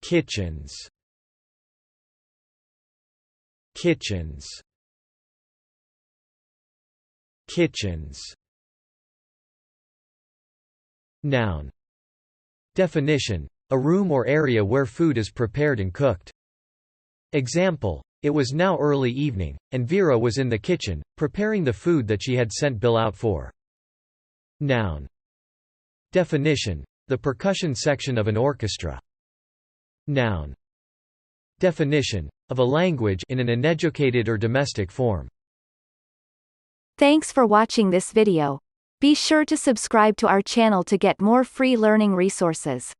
kitchens, kitchens, kitchens. Noun. Definition: a room or area where food is prepared and cooked. Example: it was now early evening, and Vera was in the kitchen, preparing the food that she had sent Bill out for. Noun. Definition: the percussion section of an orchestra. Noun. Definition: of a language in an uneducated or domestic form. Thanks for watching this video. Be sure to subscribe to our channel to get more free learning resources.